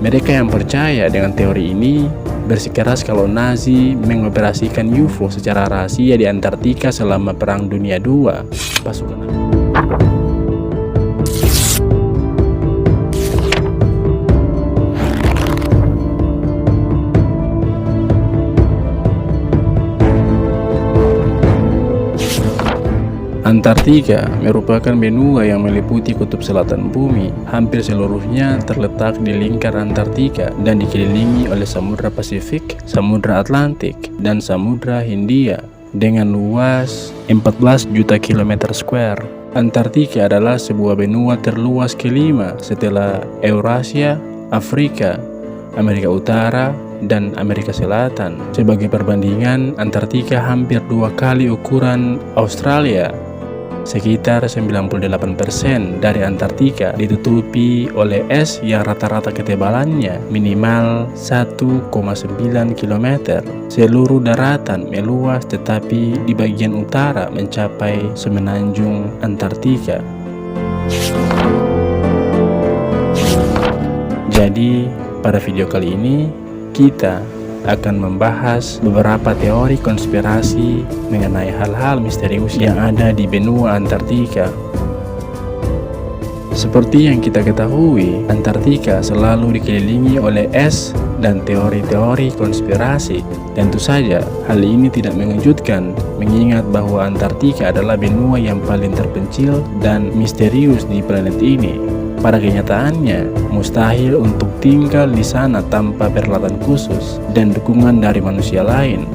Mereka yang percaya dengan teori ini bersikeras kalau Nazi mengoperasikan UFO secara rahasia di Antartika selama Perang Dunia II. Pasukan Antartika merupakan benua yang meliputi kutub selatan bumi. Hampir seluruhnya terletak di lingkar Antartika dan dikelilingi oleh Samudra Pasifik, Samudra Atlantik, dan Samudra Hindia dengan luas 14 juta kilometer square. Antartika adalah sebuah benua terluas kelima setelah Eurasia, Afrika, Amerika Utara, dan Amerika Selatan. Sebagai perbandingan, Antartika hampir 2 kali ukuran Australia. Sekitar 98% dari Antartika ditutupi oleh es yang rata-rata ketebalannya minimal 1,9 km. Seluruh daratan meluas tetapi di bagian utara mencapai semenanjung Antartika. Jadi, pada video kali ini kita akan membahas beberapa teori konspirasi mengenai hal-hal misterius yang ada di benua Antartika. Seperti yang kita ketahui, Antartika selalu dikelilingi oleh es dan teori-teori konspirasi. Tentu saja, hal ini tidak mengejutkan mengingat bahwa Antartika adalah benua yang paling terpencil dan misterius di planet ini. Pada kenyataannya, mustahil untuk tinggal di sana tanpa peralatan khusus dan dukungan dari manusia lain.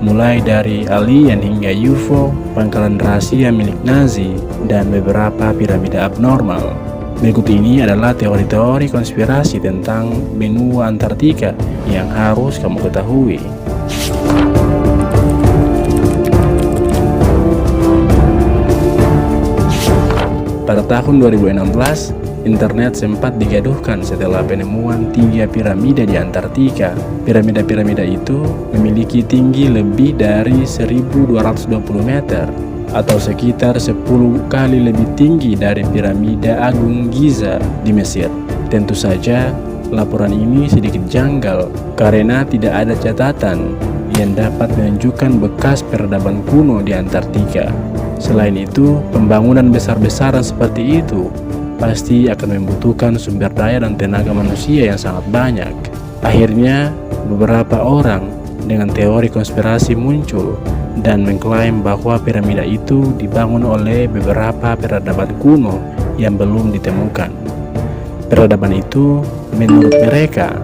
Mulai dari alien hingga UFO, pangkalan rahasia milik Nazi, dan beberapa piramida abnormal. Berikut ini adalah teori-teori konspirasi tentang benua Antartika yang harus kamu ketahui. Pada tahun 2016, internet sempat digaduhkan setelah penemuan 3 piramida di Antartika. Piramida-piramida itu memiliki tinggi lebih dari 1220 meter atau sekitar 10 kali lebih tinggi dari piramida Agung Giza di Mesir. Tentu saja, laporan ini sedikit janggal karena tidak ada catatan yang dapat menunjukkan bekas peradaban kuno di Antartika. Selain itu, pembangunan besar-besaran seperti itu pasti akan membutuhkan sumber daya dan tenaga manusia yang sangat banyak. Akhirnya, beberapa orang dengan teori konspirasi muncul dan mengklaim bahwa piramida itu dibangun oleh beberapa peradaban kuno yang belum ditemukan. Peradaban itu, menurut mereka,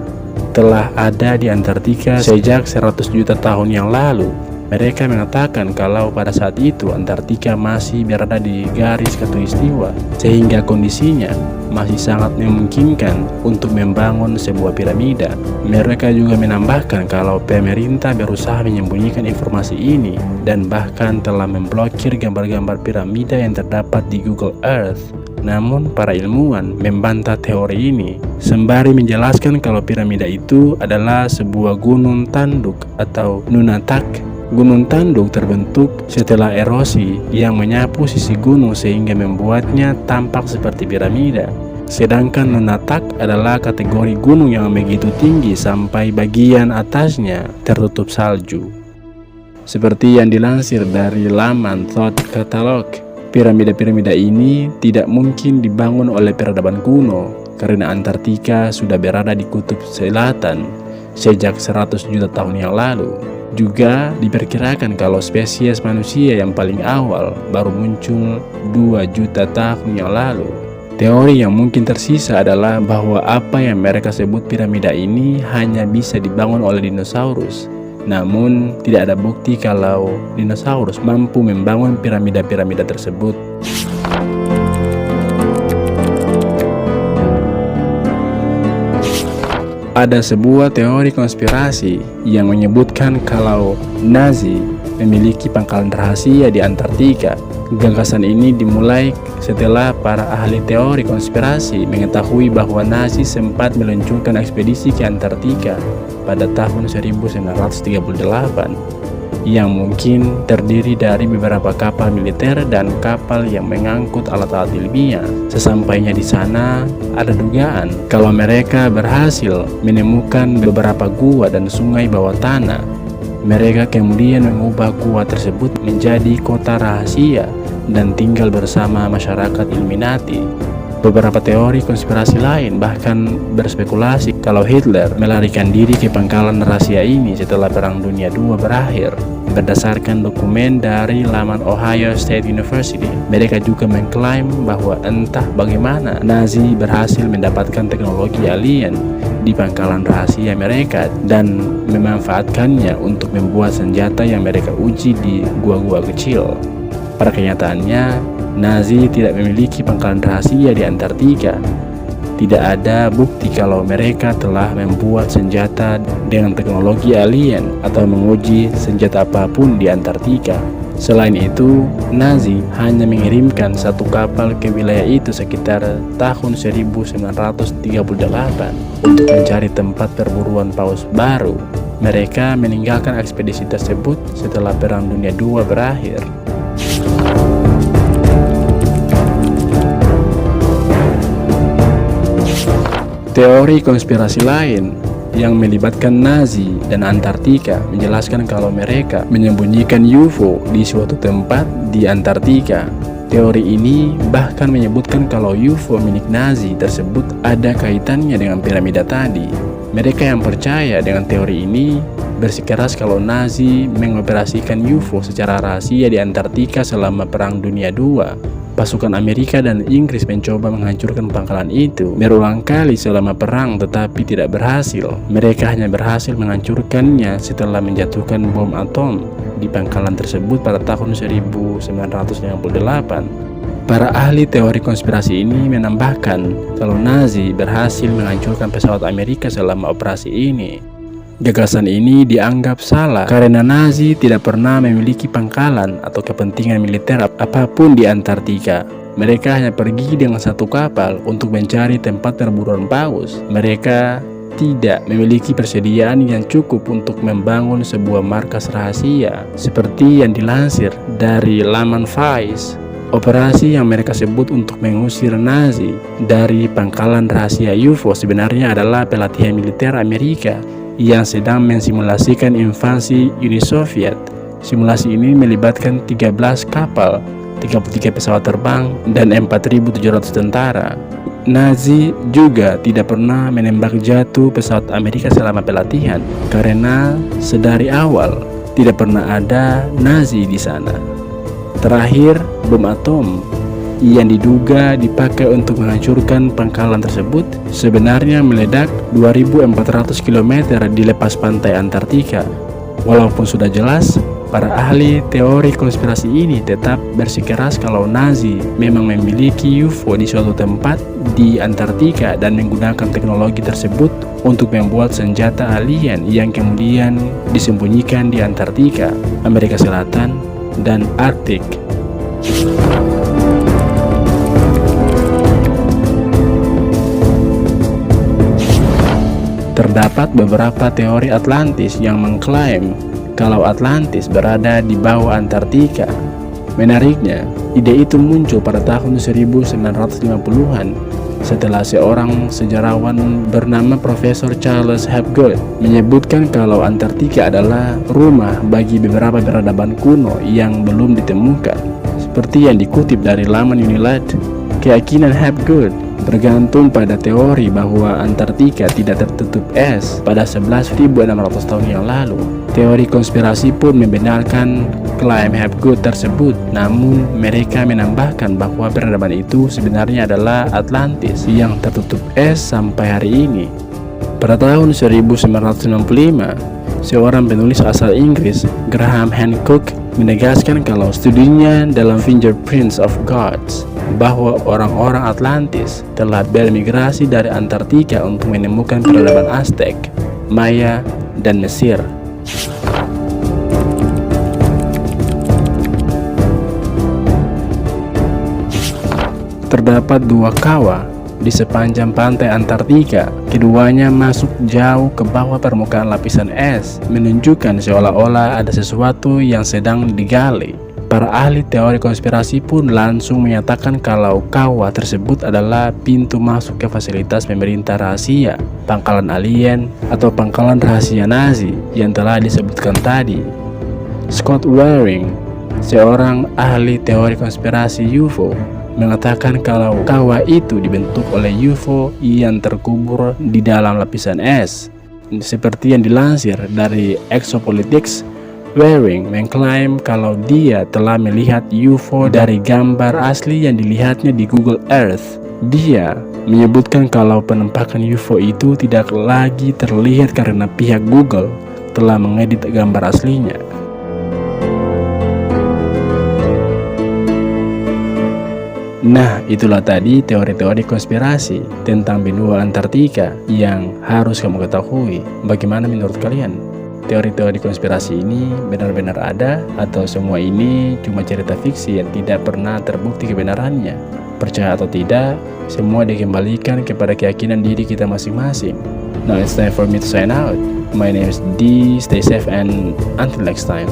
telah ada di Antartika sejak 100 juta tahun yang lalu. Mereka mengatakan kalau pada saat itu Antartika masih berada di garis khatulistiwa, sehingga kondisinya masih sangat memungkinkan untuk membangun sebuah piramida. Mereka juga menambahkan kalau pemerintah berusaha menyembunyikan informasi ini dan bahkan telah memblokir gambar-gambar piramida yang terdapat di Google Earth. Namun para ilmuwan membantah teori ini, sembari menjelaskan kalau piramida itu adalah sebuah gunung tanduk atau nunatak. Gunung tanduk terbentuk setelah erosi yang menyapu sisi gunung sehingga membuatnya tampak seperti piramida. Sedangkan nunatak adalah kategori gunung yang begitu tinggi sampai bagian atasnya tertutup salju. Seperti yang dilansir dari laman Thought Catalog, piramida-piramida ini tidak mungkin dibangun oleh peradaban kuno karena Antartika sudah berada di kutub selatan sejak 100 juta tahun yang lalu. Juga diperkirakan kalau spesies manusia yang paling awal baru muncul 2 juta tahun yang lalu. Teori yang mungkin tersisa adalah bahwa apa yang mereka sebut piramida ini hanya bisa dibangun oleh dinosaurus. Namun, tidak ada bukti kalau dinosaurus mampu membangun piramida-piramida tersebut. Ada sebuah teori konspirasi yang menyebutkan kalau Nazi memiliki pangkalan rahasia di Antartika. Gagasan ini dimulai setelah para ahli teori konspirasi mengetahui bahwa Nazi sempat meluncurkan ekspedisi ke Antartika pada tahun 1938. yang mungkin terdiri dari beberapa kapal militer dan kapal yang mengangkut alat-alat ilmiah. Sesampainya di sana, ada dugaan kalau mereka berhasil menemukan beberapa gua dan sungai bawah tanah. Mereka kemudian mengubah gua tersebut menjadi kota rahasia dan tinggal bersama masyarakat Illuminati. Beberapa teori konspirasi lain bahkan berspekulasi kalau Hitler melarikan diri ke pangkalan rahasia ini setelah Perang Dunia II berakhir. Berdasarkan dokumen dari laman Ohio State University, mereka juga mengklaim bahwa entah bagaimana Nazi berhasil mendapatkan teknologi alien di pangkalan rahasia mereka dan memanfaatkannya untuk membuat senjata yang mereka uji di gua-gua kecil. Pada kenyataannya, Nazi tidak memiliki pangkalan rahasia di Antartika. Tidak ada bukti kalau mereka telah membuat senjata dengan teknologi alien atau menguji senjata apapun di Antartika. Selain itu, Nazi hanya mengirimkan satu kapal ke wilayah itu sekitar tahun 1938 untuk mencari tempat perburuan paus baru. Mereka meninggalkan ekspedisi tersebut setelah Perang Dunia II berakhir. Teori konspirasi lain yang melibatkan Nazi dan Antartika menjelaskan kalau mereka menyembunyikan UFO di suatu tempat di Antartika. Teori ini bahkan menyebutkan kalau UFO milik Nazi tersebut ada kaitannya dengan piramida tadi. Mereka yang percaya dengan teori ini bersikeras kalau Nazi mengoperasikan UFO secara rahasia di Antartika selama Perang Dunia II. Pasukan Amerika dan Inggris mencoba menghancurkan pangkalan itu berulang kali selama perang tetapi tidak berhasil. Mereka hanya berhasil menghancurkannya setelah menjatuhkan bom atom di pangkalan tersebut pada tahun 1958. Para ahli teori konspirasi ini menambahkan kalau Nazi berhasil menghancurkan pesawat Amerika selama operasi ini. Gagasan ini dianggap salah karena Nazi tidak pernah memiliki pangkalan atau kepentingan militer apapun di Antartika. Mereka hanya pergi dengan satu kapal untuk mencari tempat perburuan paus. Mereka tidak memiliki persediaan yang cukup untuk membangun sebuah markas rahasia. Seperti yang dilansir dari laman Vice, operasi yang mereka sebut untuk mengusir Nazi dari pangkalan rahasia UFO sebenarnya adalah pelatihan militer Amerika yang sedang mensimulasikan invasi Uni Soviet. Simulasi ini melibatkan 13 kapal, 33 pesawat terbang, dan 4.700 tentara. Nazi juga tidak pernah menembak jatuh pesawat Amerika selama pelatihan karena sedari awal tidak pernah ada Nazi di sana. Terakhir, bom atom yang diduga dipakai untuk menghancurkan pangkalan tersebut sebenarnya meledak 2.400 km di lepas pantai Antartika. Walaupun sudah jelas, para ahli teori konspirasi ini tetap bersikeras kalau Nazi memang memiliki UFO di suatu tempat di Antartika dan menggunakan teknologi tersebut untuk membuat senjata alien yang kemudian disembunyikan di Antartika, Amerika Selatan, dan Arktik. Terdapat beberapa teori Atlantis yang mengklaim kalau Atlantis berada di bawah Antartika. Menariknya, ide itu muncul pada tahun 1950-an setelah seorang sejarawan bernama Profesor Charles Hapgood menyebutkan kalau Antartika adalah rumah bagi beberapa peradaban kuno yang belum ditemukan. Seperti yang dikutip dari laman Unilad, keyakinan Hapgood bergantung pada teori bahwa Antartika tidak tertutup es pada 11.600 tahun yang lalu. Teori konspirasi pun membenarkan klaim Hapgood tersebut, namun mereka menambahkan bahwa peradaban itu sebenarnya adalah Atlantis yang tertutup es sampai hari ini. Pada tahun 1965, seorang penulis asal Inggris, Graham Hancock, menegaskan kalau studinya dalam Fingerprints of Gods bahwa orang-orang Atlantis telah bermigrasi dari Antartika untuk menemukan peradaban Aztec, Maya, dan Mesir. Terdapat dua kawah di sepanjang pantai Antartika. Keduanya masuk jauh ke bawah permukaan lapisan es, menunjukkan seolah-olah ada sesuatu yang sedang digali. Para ahli teori konspirasi pun langsung menyatakan kalau kawah tersebut adalah pintu masuk ke fasilitas pemerintah rahasia, pangkalan alien, atau pangkalan rahasia Nazi yang telah disebutkan tadi. Scott Waring, seorang ahli teori konspirasi UFO, mengatakan kalau kawah itu dibentuk oleh UFO yang terkubur di dalam lapisan es. Seperti yang dilansir dari Exopolitics, Waring mengklaim kalau dia telah melihat UFO dari gambar asli yang dilihatnya di Google Earth. Dia menyebutkan kalau penampakan UFO itu tidak lagi terlihat karena pihak Google telah mengedit gambar aslinya. Nah, itulah tadi teori-teori konspirasi tentang benua Antartika yang harus kamu ketahui. Bagaimana menurut kalian? Teori-teori konspirasi ini benar-benar ada atau semua ini cuma cerita fiksi yang tidak pernah terbukti kebenarannya? Percaya atau tidak, semua dikembalikan kepada keyakinan diri kita masing-masing. Now it's time for me to sign out. My name is D. Stay safe and until next time.